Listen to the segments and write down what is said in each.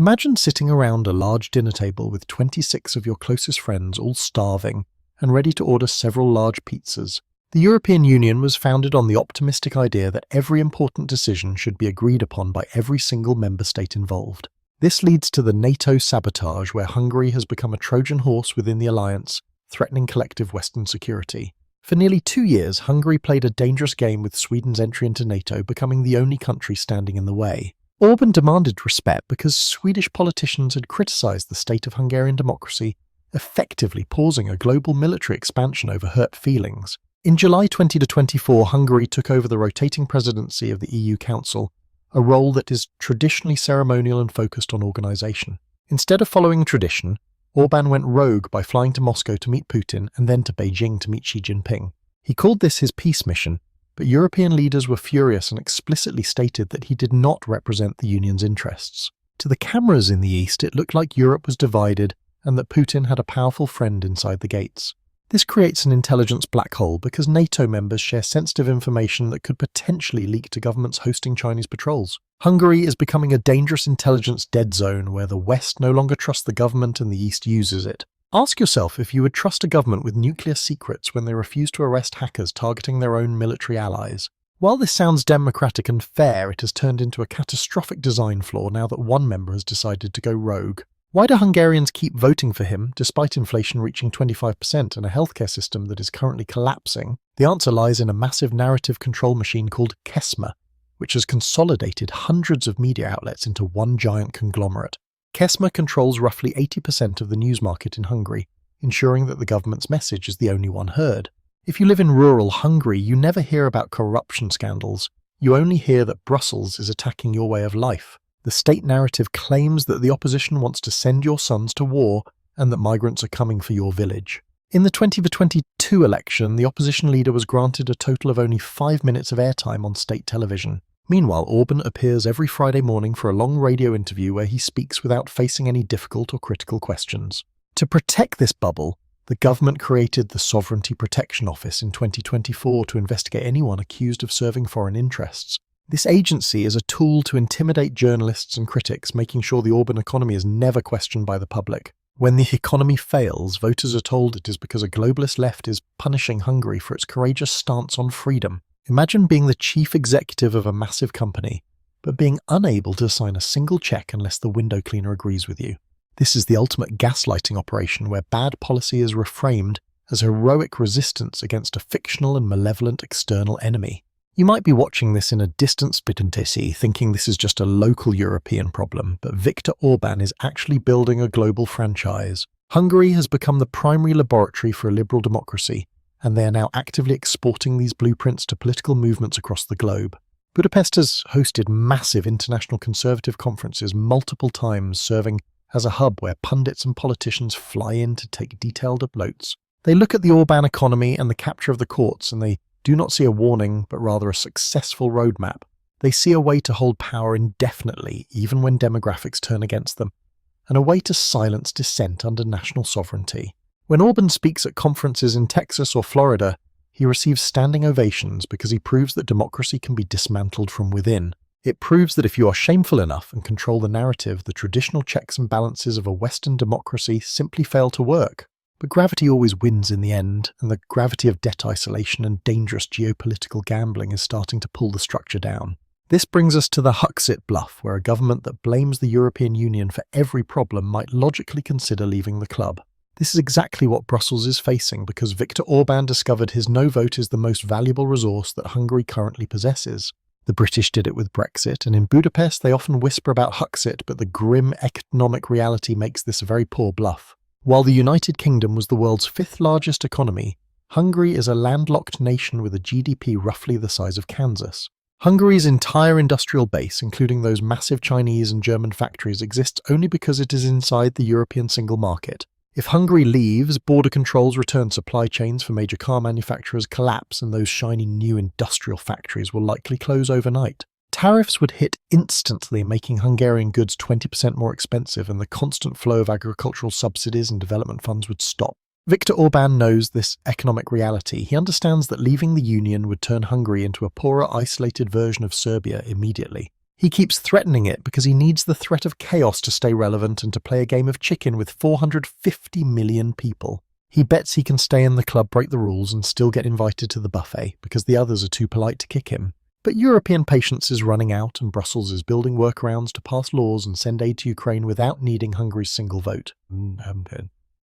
Imagine sitting around a large dinner table with 26 of your closest friends all starving and ready to order several large pizzas. The European Union was founded on the optimistic idea that every important decision should be agreed upon by every single member state involved. This leads to the NATO sabotage, where Hungary has become a Trojan horse within the alliance, threatening collective Western security. For nearly 2 years, Hungary played a dangerous game with Sweden's entry into NATO, becoming the only country standing in the way. Orban demanded respect because Swedish politicians had criticised the state of Hungarian democracy, effectively pausing a global military expansion over hurt feelings. In July 2024, Hungary took over the rotating presidency of the EU Council, a role that is traditionally ceremonial and focused on organisation. Instead of following tradition, Orban went rogue by flying to Moscow to meet Putin and then to Beijing to meet Xi Jinping. He called this his peace mission, but European leaders were furious and explicitly stated that he did not represent the Union's interests. To the cameras in the East, it looked like Europe was divided and that Putin had a powerful friend inside the gates. This creates an intelligence black hole because NATO members share sensitive information that could potentially leak to governments hosting Chinese patrols. Hungary is becoming a dangerous intelligence dead zone where the West no longer trusts the government and the East uses it. Ask yourself if you would trust a government with nuclear secrets when they refuse to arrest hackers targeting their own military allies. While this sounds democratic and fair, it has turned into a catastrophic design flaw now that one member has decided to go rogue. Why do Hungarians keep voting for him, despite inflation reaching 25% and a healthcare system that is currently collapsing? The answer lies in a massive narrative control machine called KESMA, which has consolidated hundreds of media outlets into one giant conglomerate. KESMA controls roughly 80% of the news market in Hungary, ensuring that the government's message is the only one heard. If you live in rural Hungary, you never hear about corruption scandals. You only hear that Brussels is attacking your way of life. The state narrative claims that the opposition wants to send your sons to war and that migrants are coming for your village. In the 2022 election, the opposition leader was granted a total of only 5 minutes of airtime on state television. Meanwhile, Orban appears every Friday morning for a long radio interview where he speaks without facing any difficult or critical questions. To protect this bubble, the government created the Sovereignty Protection Office in 2024 to investigate anyone accused of serving foreign interests. This agency is a tool to intimidate journalists and critics, making sure the Orban economy is never questioned by the public. When the economy fails, voters are told it is because a globalist left is punishing Hungary for its courageous stance on freedom. Imagine being the chief executive of a massive company, but being unable to sign a single check unless the window cleaner agrees with you. This is the ultimate gaslighting operation where bad policy is reframed as heroic resistance against a fictional and malevolent external enemy. You might be watching this in a distant spitantisi, thinking this is just a local European problem, but Viktor Orbán is actually building a global franchise. Hungary has become the primary laboratory for a liberal democracy, and they are now actively exporting these blueprints to political movements across the globe. Budapest has hosted massive international conservative conferences multiple times, serving as a hub where pundits and politicians fly in to take detailed notes. They look at the Orban economy and the capture of the courts, and they do not see a warning, but rather a successful roadmap. They see a way to hold power indefinitely, even when demographics turn against them, and a way to silence dissent under national sovereignty. When Orban speaks at conferences in Texas or Florida, he receives standing ovations because he proves that democracy can be dismantled from within. It proves that if you are shameful enough and control the narrative, the traditional checks and balances of a Western democracy simply fail to work. But gravity always wins in the end, and the gravity of debt isolation and dangerous geopolitical gambling is starting to pull the structure down. This brings us to the Huxit bluff, where a government that blames the European Union for every problem might logically consider leaving the club. This is exactly what Brussels is facing because Viktor Orbán discovered his no vote is the most valuable resource that Hungary currently possesses. The British did it with Brexit, and in Budapest they often whisper about Huxit, but the grim economic reality makes this a very poor bluff. While the United Kingdom was the world's 5th largest economy, Hungary is a landlocked nation with a GDP roughly the size of Kansas. Hungary's entire industrial base, including those massive Chinese and German factories, exists only because it is inside the European single market. If Hungary leaves, border controls return, supply chains for major car manufacturers collapse, and those shiny new industrial factories will likely close overnight. Tariffs would hit instantly, making Hungarian goods 20% more expensive, and the constant flow of agricultural subsidies and development funds would stop. Viktor Orbán knows this economic reality. He understands that leaving the Union would turn Hungary into a poorer, isolated version of Serbia immediately. He keeps threatening it because he needs the threat of chaos to stay relevant and to play a game of chicken with 450 million people. He bets he can stay in the club, break the rules, and still get invited to the buffet because the others are too polite to kick him. But European patience is running out, and Brussels is building workarounds to pass laws and send aid to Ukraine without needing Hungary's single vote.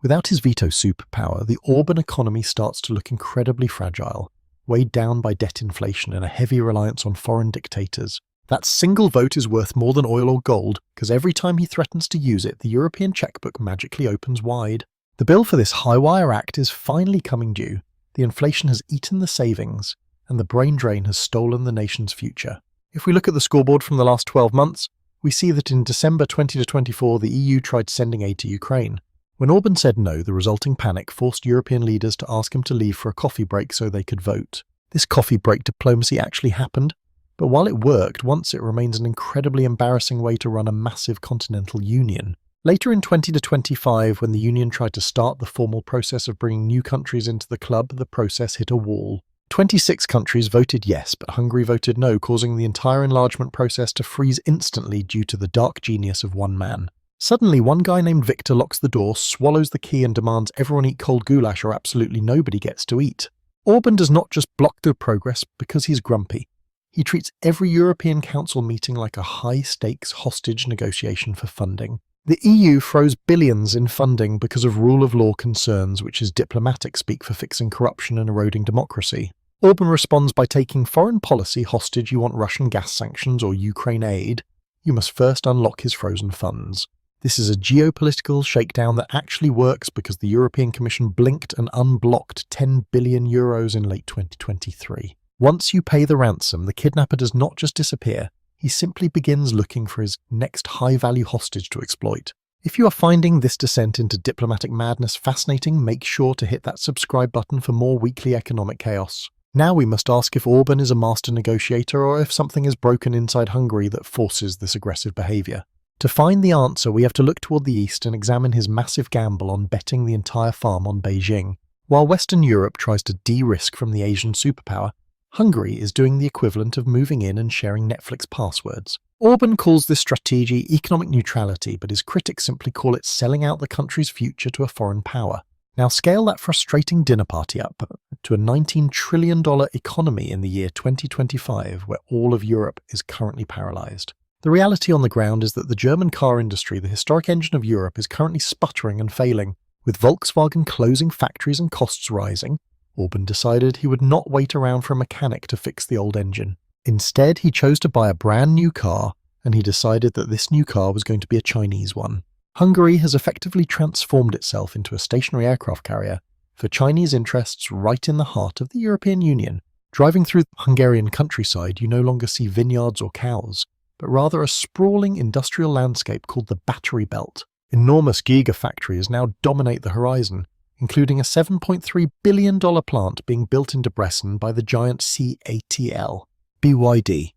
Without his veto superpower, the Orban economy starts to look incredibly fragile, weighed down by debt inflation and a heavy reliance on foreign dictators. That single vote is worth more than oil or gold, because every time he threatens to use it, the European checkbook magically opens wide. The bill for this high-wire act is finally coming due. The inflation has eaten the savings, and the brain drain has stolen the nation's future. If we look at the scoreboard from the last 12 months, we see that in December 2024 the EU tried sending aid to Ukraine. When Orban said no, the resulting panic forced European leaders to ask him to leave for a coffee break so they could vote. This coffee break diplomacy actually happened, but while it worked once, it remains an incredibly embarrassing way to run a massive continental union. Later in 2025, when the union tried to start the formal process of bringing new countries into the club, the process hit a wall. 26 countries voted yes, but Hungary voted no, causing the entire enlargement process to freeze instantly due to the dark genius of one man. Suddenly, one guy named Viktor locks the door, swallows the key and demands everyone eat cold goulash or absolutely nobody gets to eat. Orban does not just block the progress because he's grumpy. He treats every European Council meeting like a high-stakes hostage negotiation for funding. The EU froze billions in funding because of rule of law concerns, which is diplomatic speak for fixing corruption and eroding democracy. Orban responds by taking foreign policy hostage. You want Russian gas sanctions or Ukraine aid? You must first unlock his frozen funds. This is a geopolitical shakedown that actually works because the European Commission blinked and unblocked €10 billion in late 2023. Once you pay the ransom, the kidnapper does not just disappear, he simply begins looking for his next high-value hostage to exploit. If you are finding this descent into diplomatic madness fascinating, make sure to hit that subscribe button for more weekly economic chaos. Now we must ask if Orban is a master negotiator or if something is broken inside Hungary that forces this aggressive behaviour. To find the answer, we have to look toward the east and examine his massive gamble on betting the entire farm on Beijing. While Western Europe tries to de-risk from the Asian superpower, Hungary is doing the equivalent of moving in and sharing Netflix passwords. Orban calls this strategy economic neutrality, but his critics simply call it selling out the country's future to a foreign power. Now scale that frustrating dinner party up to a $19 trillion economy in the year 2025, where all of Europe is currently paralyzed. The reality on the ground is that the German car industry, the historic engine of Europe, is currently sputtering and failing. With Volkswagen closing factories and costs rising, Orban decided he would not wait around for a mechanic to fix the old engine. Instead, he chose to buy a brand new car, and he decided that this new car was going to be a Chinese one. Hungary has effectively transformed itself into a stationary aircraft carrier for Chinese interests right in the heart of the European Union. Driving through the Hungarian countryside, you no longer see vineyards or cows, but rather a sprawling industrial landscape called the Battery Belt. Enormous gigafactories now dominate the horizon, including a $7.3 billion plant being built in Debrecen by the giant CATL, BYD.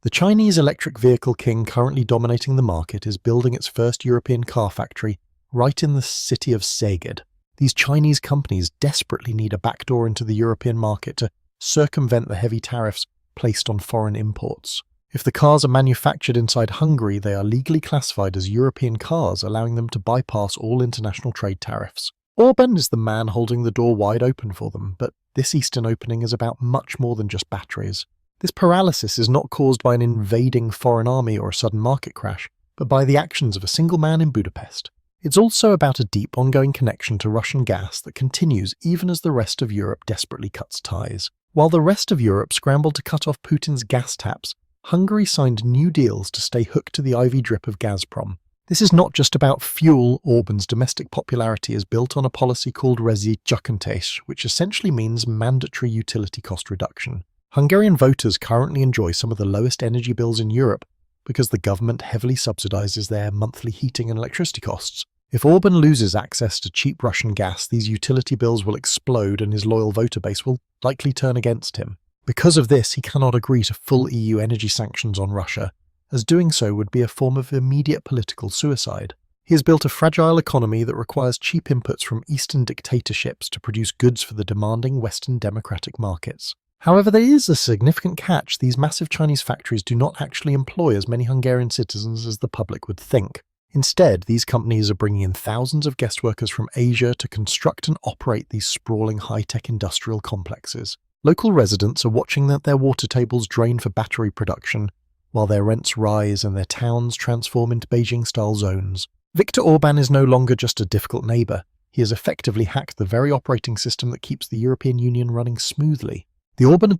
The Chinese electric vehicle king currently dominating the market is building its first European car factory right in the city of Szeged. These Chinese companies desperately need a backdoor into the European market to circumvent the heavy tariffs placed on foreign imports. If the cars are manufactured inside Hungary, they are legally classified as European cars, allowing them to bypass all international trade tariffs. Orban is the man holding the door wide open for them, but this eastern opening is about much more than just batteries. This paralysis is not caused by an invading foreign army or a sudden market crash, but by the actions of a single man in Budapest. It's also about a deep ongoing connection to Russian gas that continues even as the rest of Europe desperately cuts ties. While the rest of Europe scrambled to cut off Putin's gas taps, Hungary signed new deals to stay hooked to the IV drip of Gazprom. This is not just about fuel. Orban's domestic popularity is built on a policy called rezsicsökkentés, which essentially means mandatory utility cost reduction. Hungarian voters currently enjoy some of the lowest energy bills in Europe because the government heavily subsidizes their monthly heating and electricity costs. If Orban loses access to cheap Russian gas, these utility bills will explode and his loyal voter base will likely turn against him. Because of this, he cannot agree to full EU energy sanctions on Russia, as doing so would be a form of immediate political suicide. He has built a fragile economy that requires cheap inputs from Eastern dictatorships to produce goods for the demanding Western democratic markets. However, there is a significant catch. These massive Chinese factories do not actually employ as many Hungarian citizens as the public would think. Instead, these companies are bringing in thousands of guest workers from Asia to construct and operate these sprawling high-tech industrial complexes. Local residents are watching their water tables drain for battery production, while their rents rise and their towns transform into Beijing-style zones. Viktor Orbán is no longer just a difficult neighbour. He has effectively hacked the very operating system that keeps the European Union running smoothly. The Orban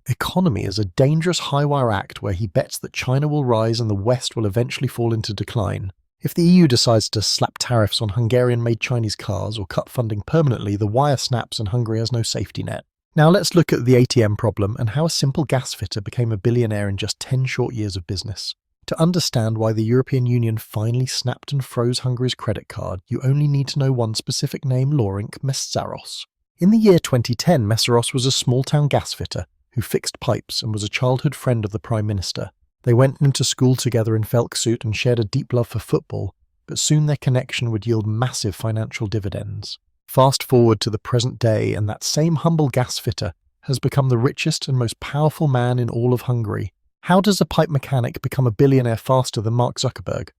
Economy is a dangerous high-wire act where he bets that China will rise and the West will eventually fall into decline. If the EU decides to slap tariffs on Hungarian-made Chinese cars or cut funding permanently, the wire snaps and Hungary has no safety net. Now let's look at the ATM problem and how a simple gas fitter became a billionaire in just 10 short years of business. To understand why the European Union finally snapped and froze Hungary's credit card, you only need to know one specific name, Lorink Meszaros. In the year 2010, Meszaros was a small-town gas fitter who fixed pipes and was a childhood friend of the Prime Minister. They went into school together in Felksuit and shared a deep love for football, but soon their connection would yield massive financial dividends. Fast forward to the present day, and that same humble gas fitter has become the richest and most powerful man in all of Hungary. How does a pipe mechanic become a billionaire faster than Mark Zuckerberg?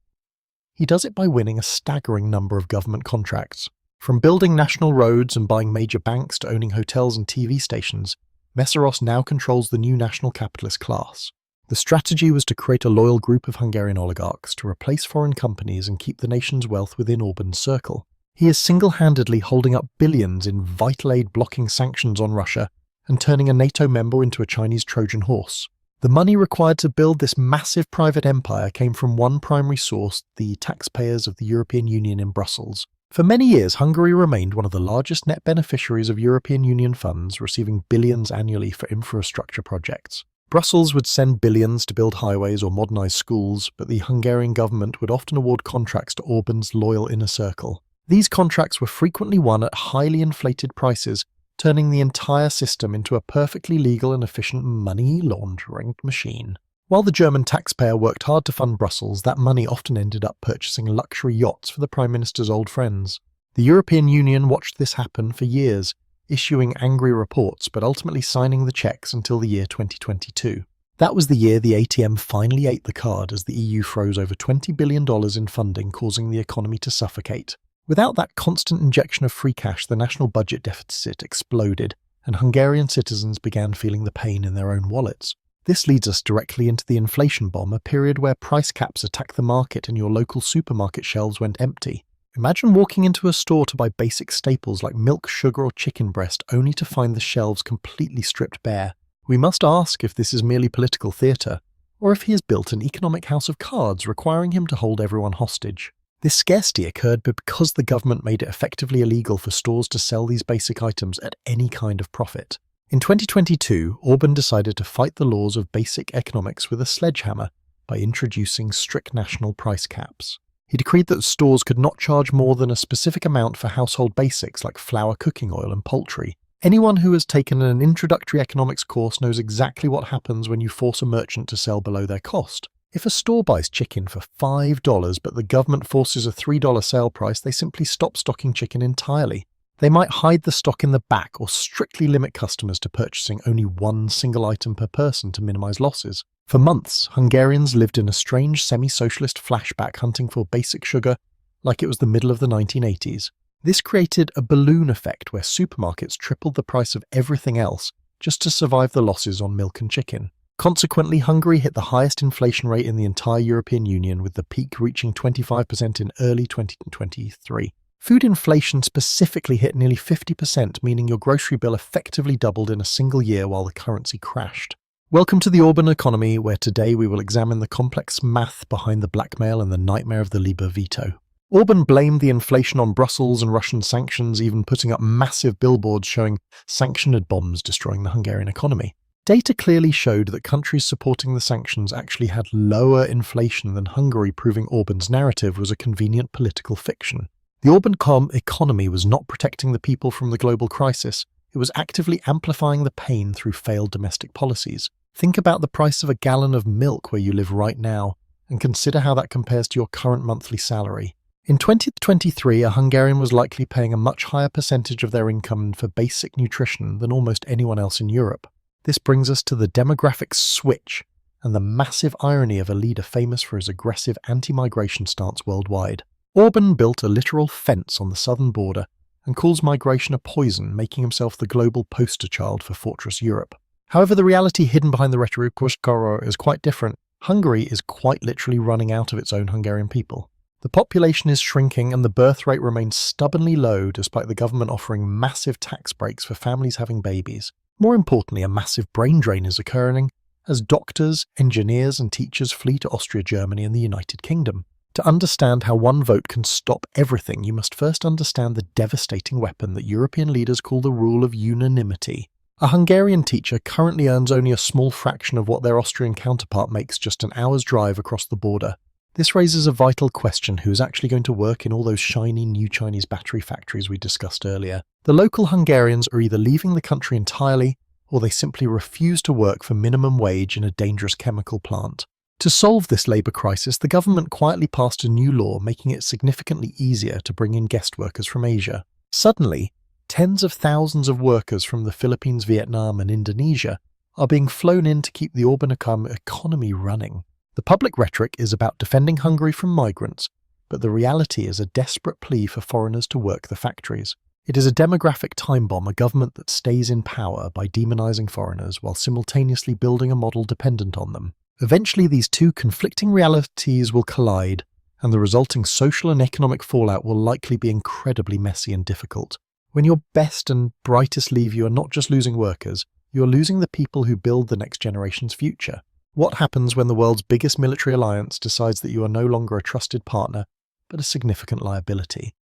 He does it by winning a staggering number of government contracts. From building national roads and buying major banks to owning hotels and TV stations, Meszaros now controls the new national capitalist class. The strategy was to create a loyal group of Hungarian oligarchs to replace foreign companies and keep the nation's wealth within Orbán's circle. He is single-handedly holding up billions in vital aid, blocking sanctions on Russia and turning a NATO member into a Chinese Trojan horse. The money required to build this massive private empire came from one primary source, the taxpayers of the European Union in Brussels. For many years, Hungary remained one of the largest net beneficiaries of European Union funds, receiving billions annually for infrastructure projects. Brussels would send billions to build highways or modernise schools, but the Hungarian government would often award contracts to Orbán's loyal inner circle. These contracts were frequently won at highly inflated prices, turning the entire system into a perfectly legal and efficient money laundering machine. While the German taxpayer worked hard to fund Brussels, that money often ended up purchasing luxury yachts for the Prime Minister's old friends. The European Union watched this happen for years, issuing angry reports but ultimately signing the checks until the year 2022. That was the year the ATM finally ate the card as the EU froze over $20 billion in funding, causing the economy to suffocate. Without that constant injection of free cash, the national budget deficit exploded, and Hungarian citizens began feeling the pain in their own wallets. This leads us directly into the inflation bomb, a period where price caps attacked the market and your local supermarket shelves went empty. Imagine walking into a store to buy basic staples like milk, sugar or chicken breast, only to find the shelves completely stripped bare. We must ask if this is merely political theatre, or if he has built an economic house of cards requiring him to hold everyone hostage. This scarcity occurred because the government made it effectively illegal for stores to sell these basic items at any kind of profit. In 2022, Orbán decided to fight the laws of basic economics with a sledgehammer by introducing strict national price caps. He decreed that stores could not charge more than a specific amount for household basics like flour, cooking oil, and poultry. Anyone who has taken an introductory economics course knows exactly what happens when you force a merchant to sell below their cost. If a store buys chicken for $5 but the government forces a $3 sale price, they simply stop stocking chicken entirely. They might hide the stock in the back or strictly limit customers to purchasing only one single item per person to minimize losses. For months, Hungarians lived in a strange semi-socialist flashback hunting for basic sugar like it was the middle of the 1980s. This created a balloon effect where supermarkets tripled the price of everything else just to survive the losses on milk and chicken. Consequently, Hungary hit the highest inflation rate in the entire European Union, with the peak reaching 25% in early 2023. Food inflation specifically hit nearly 50%, meaning your grocery bill effectively doubled in a single year while the currency crashed. Welcome to the Orban Economy, where today we will examine the complex math behind the blackmail and the nightmare of the Libre veto. Orban blamed the inflation on Brussels and Russian sanctions, even putting up massive billboards showing sanctioned bombs destroying the Hungarian economy. Data clearly showed that countries supporting the sanctions actually had lower inflation than Hungary, proving Orban's narrative was a convenient political fiction. The Orban economy was not protecting the people from the global crisis, it was actively amplifying the pain through failed domestic policies. Think about the price of a gallon of milk where you live right now, and consider how that compares to your current monthly salary. In 2023, a Hungarian was likely paying a much higher percentage of their income for basic nutrition than almost anyone else in Europe. This brings us to the demographic switch and the massive irony of a leader famous for his aggressive anti-migration stance worldwide. Orban built a literal fence on the southern border and calls migration a poison, making himself the global poster child for Fortress Europe. However, the reality hidden behind the rhetoric is quite different. Hungary is quite literally running out of its own Hungarian people. The population is shrinking and the birth rate remains stubbornly low despite the government offering massive tax breaks for families having babies. More importantly, a massive brain drain is occurring as doctors, engineers and teachers flee to Austria, Germany and the United Kingdom. To understand how one vote can stop everything, you must first understand the devastating weapon that European leaders call the rule of unanimity. A Hungarian teacher currently earns only a small fraction of what their Austrian counterpart makes just an hour's drive across the border. This raises a vital question: who is actually going to work in all those shiny new Chinese battery factories we discussed earlier? The local Hungarians are either leaving the country entirely, or they simply refuse to work for minimum wage in a dangerous chemical plant. To solve this labour crisis, the government quietly passed a new law making it significantly easier to bring in guest workers from Asia. Suddenly, tens of thousands of workers from the Philippines, Vietnam and Indonesia are being flown in to keep the Orban economy running. The public rhetoric is about defending Hungary from migrants, but the reality is a desperate plea for foreigners to work the factories. It is a demographic time bomb, a government that stays in power by demonising foreigners while simultaneously building a model dependent on them. Eventually, these two conflicting realities will collide, and the resulting social and economic fallout will likely be incredibly messy and difficult. When your best and brightest leave, you are not just losing workers, you are losing the people who build the next generation's future. What happens when the world's biggest military alliance decides that you are no longer a trusted partner, but a significant liability?